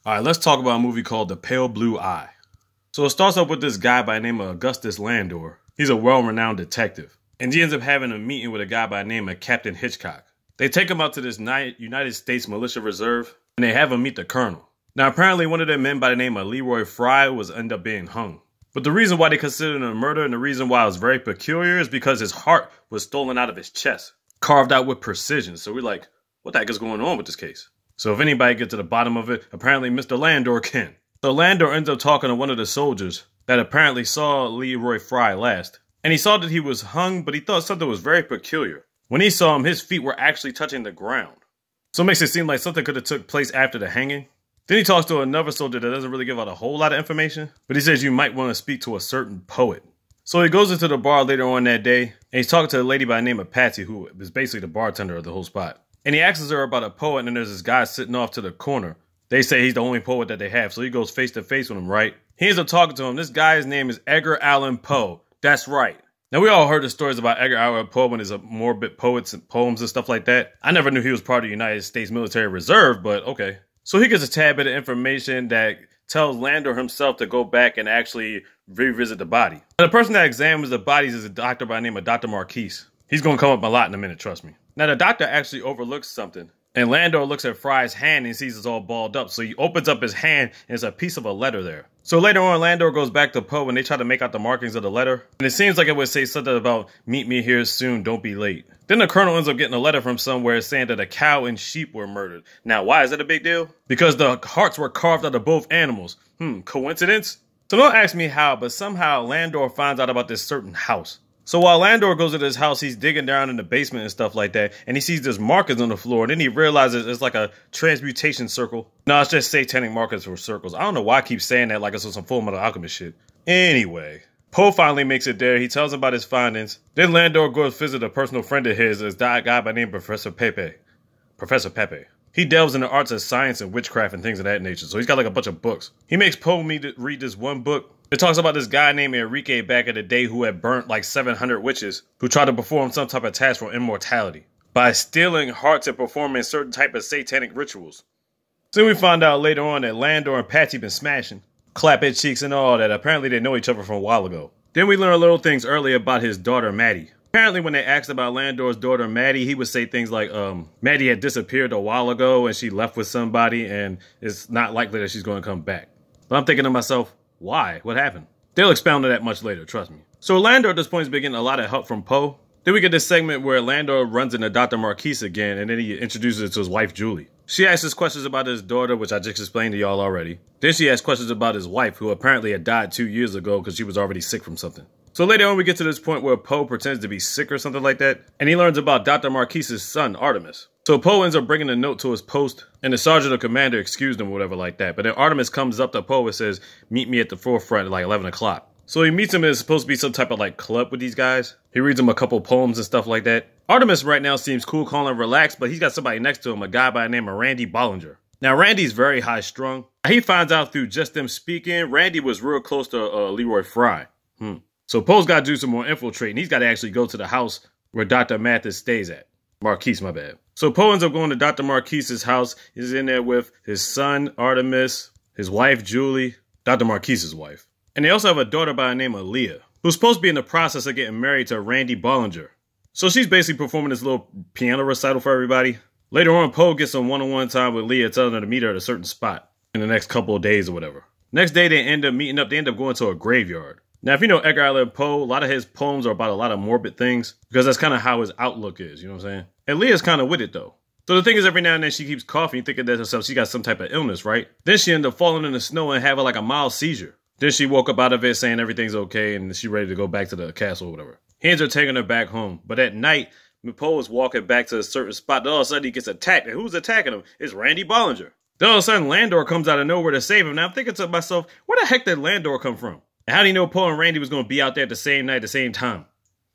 Alright, let's talk about a movie called The Pale Blue Eye. So it starts off with this guy by the name of Augustine Landor. He's a well-renowned detective. And he ends up having a meeting with a guy by the name of Captain Hitchcock. They take him out to this United States Militia Reserve, and they have him meet the colonel. Now apparently one of their men by the name of Leroy Fry was end up being hung. But the reason why they considered it a murder and the reason why it was very peculiar is because his heart was stolen out of his chest, carved out with precision. So we're like, what the heck is going on with this case? So if anybody gets to the bottom of it, apparently Mr. Landor can. So Landor ends up talking to one of the soldiers that apparently saw Leroy Fry last. And he saw that he was hung, but he thought something was very peculiar. When he saw him, his feet were actually touching the ground. So it makes it seem like something could have took place after the hanging. Then he talks to another soldier that doesn't really give out a whole lot of information, but he says you might want to speak to a certain poet. So he goes into the bar later on that day, and he's talking to a lady by the name of Patsy, who is basically the bartender of the whole spot. And he asks her about a poet, and there's this guy sitting off to the corner. They say he's the only poet that they have, so he goes face to face with him, right? He ends up talking to him. This guy's name is Edgar Allan Poe. That's right. Now, we all heard the stories about Edgar Allan Poe when he's a morbid poets and poems and stuff like that. I never knew he was part of the United States Military Reserve, but okay. So he gets a tad bit of information that tells Landor himself to go back and actually revisit the body. Now, the person that examines the bodies is a doctor by the name of Dr. Marquise. He's going to come up a lot in a minute, trust me. Now, the doctor actually overlooks something. And Landor looks at Fry's hand and sees it's all balled up. So he opens up his hand and there's a piece of a letter there. So later on, Landor goes back to Poe and they try to make out the markings of the letter. And it seems like it would say something about, meet me here soon, don't be late. Then the colonel ends up getting a letter from somewhere saying that a cow and sheep were murdered. Now, why is that a big deal? Because the hearts were carved out of both animals. Coincidence? So don't ask me how, but somehow Landor finds out about this certain house. So while Landor goes to this house, he's digging down in the basement and stuff like that, and he sees there's markers on the floor, and then he realizes it's like a transmutation circle. No, it's just satanic markers for circles. I don't know why I keep saying that like it's some Full Metal Alchemist shit. Anyway, Poe finally makes it there. He tells him about his findings. Then Landor goes visit a personal friend of his, this guy by the name of Professor Pepe. He delves into arts of science and witchcraft and things of that nature, so he's got like a bunch of books. He makes Poe read this one book. It talks about this guy named Enrique back in the day who had burnt like 700 witches who tried to perform some type of task for immortality by stealing hearts and performing certain type of satanic rituals. So we find out later on that Landor and Patsy been smashing, clapping cheeks and all that. Apparently they know each other from a while ago. Then we learn little things earlier about his daughter Maddie. Apparently when they asked about Landor's daughter Maddie, he would say things like, Maddie had disappeared a while ago and she left with somebody and it's not likely that she's going to come back. But I'm thinking to myself, why? What happened? They'll expound on that much later, trust me. So Landor at this point has been getting a lot of help from Poe. Then we get this segment where Landor runs into Dr. Marquise again, and then he introduces it to his wife, Julie. She asks us questions about his daughter, which I just explained to y'all already. Then she asks questions about his wife, who apparently had died 2 years ago because she was already sick from something. So later on, we get to this point where Poe pretends to be sick or something like that, and he learns about Dr. Marquise's son, Artemis. So Poe ends up bringing a note to his post, and the sergeant or commander excused him or whatever like that. But then Artemis comes up to Poe and says, meet me at the forefront at like 11 o'clock. So he meets him and it's supposed to be some type of like club with these guys. He reads them a couple poems and stuff like that. Artemis right now seems cool, calm, and relaxed, but he's got somebody next to him, a guy by the name of Randy Bollinger. Now Randy's very high strung. He finds out through just them speaking, Randy was real close to Leroy Fry. So Poe's got to do some more infiltrating. He's got to actually go to the house where Dr. Mathis stays at. Marquise, my bad. So Poe ends up going to Dr. Marquise's house. He's in there with his son, Artemis, his wife, Julie, Dr. Marquise's wife. And they also have a daughter by the name of Leah, who's supposed to be in the process of getting married to Randy Bollinger. So she's basically performing this little piano recital for everybody. Later on, Poe gets some one-on-one time with Leah, telling her to meet her at a certain spot in the next couple of days or whatever. Next day, they end up meeting up. They end up going to a graveyard. Now, if you know Edgar Allan Poe, a lot of his poems are about a lot of morbid things because that's kind of how his outlook is, you know what I'm saying? And Leah's kind of with it, though. So the thing is, every now and then she keeps coughing, thinking to herself she got some type of illness, right? Then she ended up falling in the snow and having like a mild seizure. Then she woke up out of it saying everything's okay and she's ready to go back to the castle or whatever. He ends up taking her back home. But at night, Poe is walking back to a certain spot. Then all of a sudden he gets attacked. And who's attacking him? It's Randy Bollinger. Then all of a sudden Landor comes out of nowhere to save him. Now I'm thinking to myself, where the heck did Landor come from? And how do you know Poe and Randy was going to be out there at the same night, at the same time?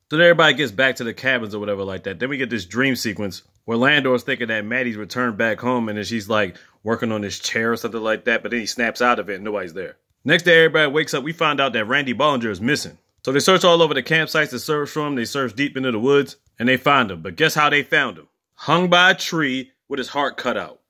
So then everybody gets back to the cabins or whatever like that. Then we get this dream sequence where Landor's thinking that Maddie's returned back home and then she's like working on this chair or something like that. But then he snaps out of it and nobody's there. Next day, everybody wakes up. We find out that Randy Bollinger is missing. So they search all over the campsites to search for him. They search deep into the woods and they find him. But guess how they found him? Hung by a tree with his heart cut out.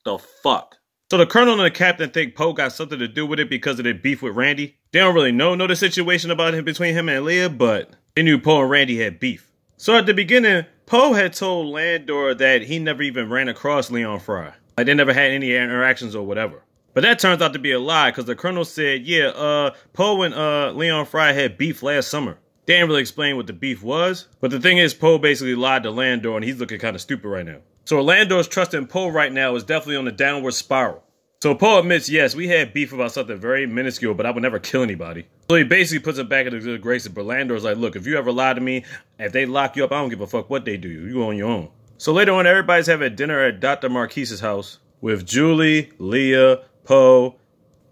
The fuck? So the colonel and the captain think Poe got something to do with it because of their beef with Randy. They don't really know the situation about him between him and Leah, but they knew Poe and Randy had beef. So at the beginning, Poe had told Landor that he never even ran across Leroy Fry. Like they never had any interactions or whatever. But that turns out to be a lie because the colonel said, yeah, Poe and Leroy Fry had beef last summer. They didn't really explain what the beef was. But the thing is, Poe basically lied to Landor and he's looking kind of stupid right now. So Landor's trust in Poe right now is definitely on the downward spiral. So Poe admits, yes, we had beef about something very minuscule, but I would never kill anybody. So he basically puts it back in the good graces, but Landor's like, look, if you ever lie to me, if they lock you up, I don't give a fuck what they do. You go on your own. So later on, everybody's having dinner at Dr. Marquise's house with Julie, Leah, Poe,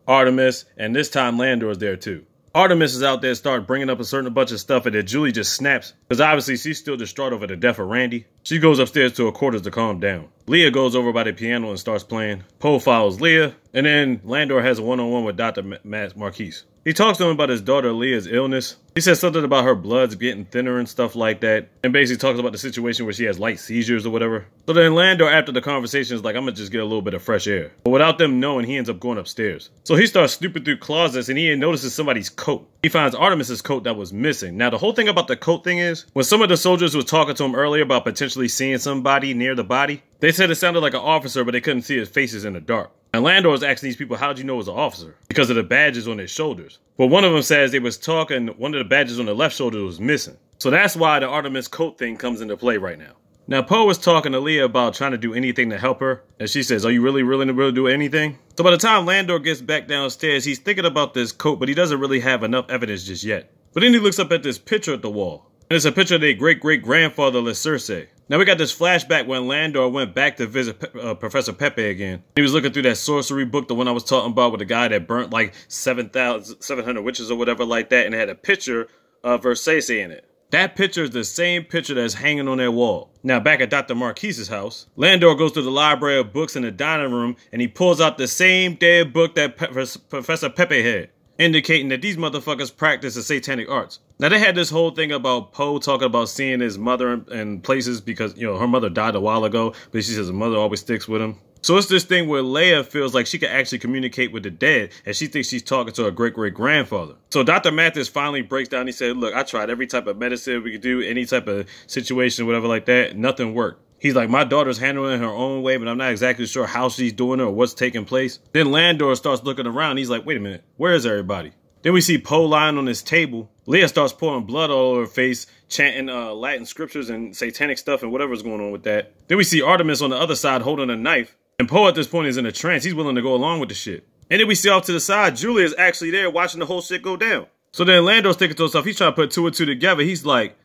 Artemis, and this time Landor's there too. Artemis is out there start bringing up a certain bunch of stuff and then Julie just snaps because obviously she's still distraught over the death of Randy. She goes upstairs to her quarters to calm down. Leah goes over by the piano and starts playing. Poe follows Leah and then Landor has a one-on-one with Dr. Marquise. He talks to him about his daughter Leah's illness. He says something about her blood's getting thinner and stuff like that. And basically talks about the situation where she has light seizures or whatever. So then Landor, after the conversation, is like, I'm gonna just get a little bit of fresh air. But without them knowing, he ends up going upstairs. So he starts snooping through closets and he notices somebody's coat. He finds Artemis's coat that was missing. Now, the whole thing about the coat thing is, when some of the soldiers was talking to him earlier about potentially seeing somebody near the body, they said it sounded like an officer, but they couldn't see his faces in the dark. And Landor was asking these people, how'd you know it was an officer? Because of the badges on their shoulders. But one of them says they was talking, one of the badges on the left shoulder was missing. So that's why the Artemis coat thing comes into play right now. Now, Poe was talking to Leah about trying to do anything to help her. And she says, are you really to do anything? So by the time Landor gets back downstairs, he's thinking about this coat, but he doesn't really have enough evidence just yet. But then he looks up at this picture at the wall. And it's a picture of their great-great-grandfather, Lecerce. Now we got this flashback when Landor went back to visit Professor Pepe again. He was looking through that sorcery book, the one I was talking about with the guy that burnt like 700 witches or whatever like that, and it had a picture of Versace in it. That picture is the same picture that's hanging on that wall. Now back at Dr. Marquise's house, Landor goes to the library of books in the dining room and he pulls out the same dead book that Professor Pepe had, indicating that these motherfuckers practice the satanic arts. Now, they had this whole thing about Poe talking about seeing his mother in places because, you know, her mother died a while ago, but she says her mother always sticks with him. So it's this thing where Leia feels like she can actually communicate with the dead, and she thinks she's talking to her great-great-grandfather. So Dr. Mathis finally breaks down. He said, look, I tried every type of medicine we could do, any type of situation, whatever like that. Nothing worked. He's like, my daughter's handling it her own way, but I'm not exactly sure how she's doing it or what's taking place. Then Landor starts looking around. He's like, wait a minute, where is everybody? Then we see Poe lying on his table. Leah starts pouring blood all over her face, chanting Latin scriptures and satanic stuff and whatever's going on with that. Then we see Artemis on the other side holding a knife. And Poe at this point is in a trance. He's willing to go along with the shit. And then we see off to the side, Julia is actually there watching the whole shit go down. So then Landor's thinking to himself, he's trying to put two and two together. He's like,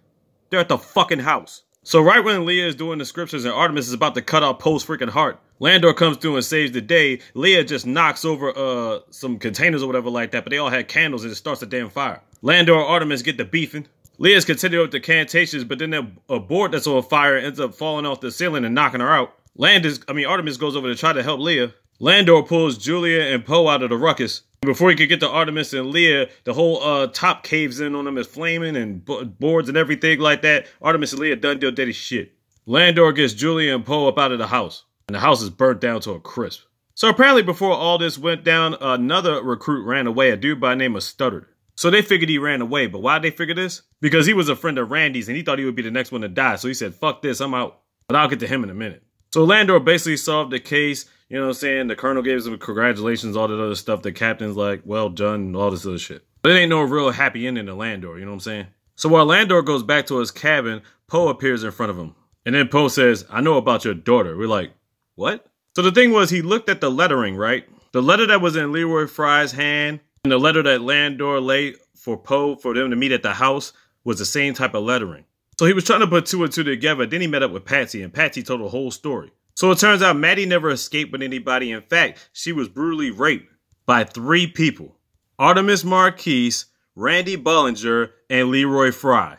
they're at the fucking house. So right when Leah is doing the scriptures and Artemis is about to cut off Poe's freaking heart, Landor comes through and saves the day. Leah just knocks over some containers or whatever like that, but they all had candles and it starts a damn fire. Landor and Artemis get to beefing. Leah's continuing with the cantations, but then a board that's on fire ends up falling off the ceiling and knocking her out. Artemis goes over to try to help Leah. Landor pulls Julia and Poe out of the ruckus. Before he could get to Artemis and Leah, the whole top caves in on them is flaming and boards and everything like that. Artemis and Leah done deal dirty shit. Landor gets Julia and Poe up out of the house, and the house is burnt down to a crisp. So apparently before all this went down, another recruit ran away, a dude by the name of Stuttered. So they figured he ran away, but why'd they figure this? Because he was a friend of Randy's and he thought he would be the next one to die. So he said, fuck this, I'm out. But I'll get to him in a minute. So Landor basically solved the case. You know what I'm saying? The colonel gave him congratulations, all that other stuff. The captain's like, well done, all this other shit. But it ain't no real happy ending to Landor, you know what I'm saying? So while Landor goes back to his cabin, Poe appears in front of him. And then Poe says, I know about your daughter. We're like, what? So the thing was, he looked at the lettering, right? The letter that was in Leroy Fry's hand and the letter that Landor laid for Poe for them to meet at the house was the same type of lettering. So he was trying to put two and two together. Then he met up with Patsy, and Patsy told the whole story. So it turns out Maddie never escaped with anybody. In fact, she was brutally raped by 3 people. Artemis Marquise, Randy Bollinger, and Leroy Fry.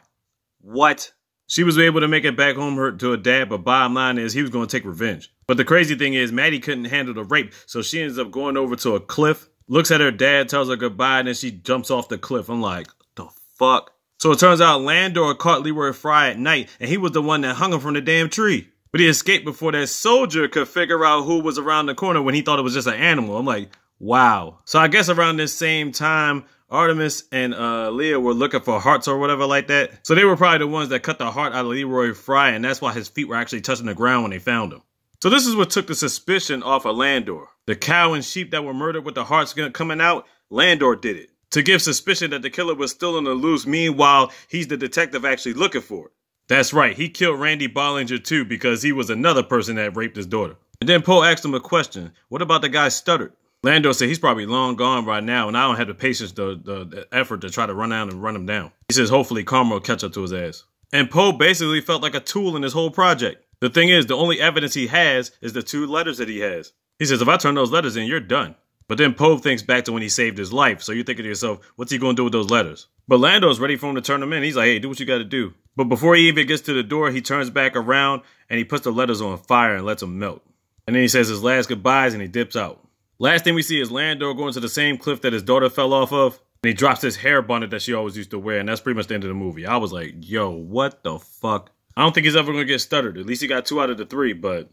What? She was able to make it back home to her dad, but bottom line is he was going to take revenge. But the crazy thing is Maddie couldn't handle the rape, so she ends up going over to a cliff, looks at her dad, tells her goodbye, and then she jumps off the cliff. I'm like, the fuck? So it turns out Landor caught Leroy Fry at night, and he was the one that hung him from the damn tree. But he escaped before that soldier could figure out who was around the corner when he thought it was just an animal. I'm like, wow. So I guess around this same time, Artemis and Leah were looking for hearts or whatever like that. So they were probably the ones that cut the heart out of Leroy Fry, and that's why his feet were actually touching the ground when they found him. So this is what took the suspicion off of Landor. The cow and sheep that were murdered with the hearts coming out, Landor did it. To give suspicion that the killer was still on the loose, meanwhile, he's the detective actually looking for it. That's right, he killed Randy Bollinger too because he was another person that raped his daughter. And then Poe asked him a question. What about the guy stuttered? Landor said he's probably long gone right now, and I don't have the patience, the effort to try to run out and run him down. He says hopefully karma will catch up to his ass. And Poe basically felt like a tool in this whole project. The thing is, the only evidence he has is the 2 letters that he has. He says, if I turn those letters in, you're done. But then Poe thinks back to when he saved his life, so you're thinking to yourself, what's he going to do with those letters? But Landor's ready for him to turn them in. He's like, hey, do what you got to do. But before he even gets to the door, he turns back around and he puts the letters on fire and lets them melt. And then he says his last goodbyes and he dips out. Last thing we see is Landor going to the same cliff that his daughter fell off of. And he drops his hair bonnet that she always used to wear. And that's pretty much the end of the movie. I was like, yo, what the fuck? I don't think he's ever going to get stuttered. At least he got 2 out of the 3, but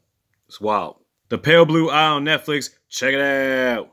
it's wild. The Pale Blue Eye on Netflix. Check it out.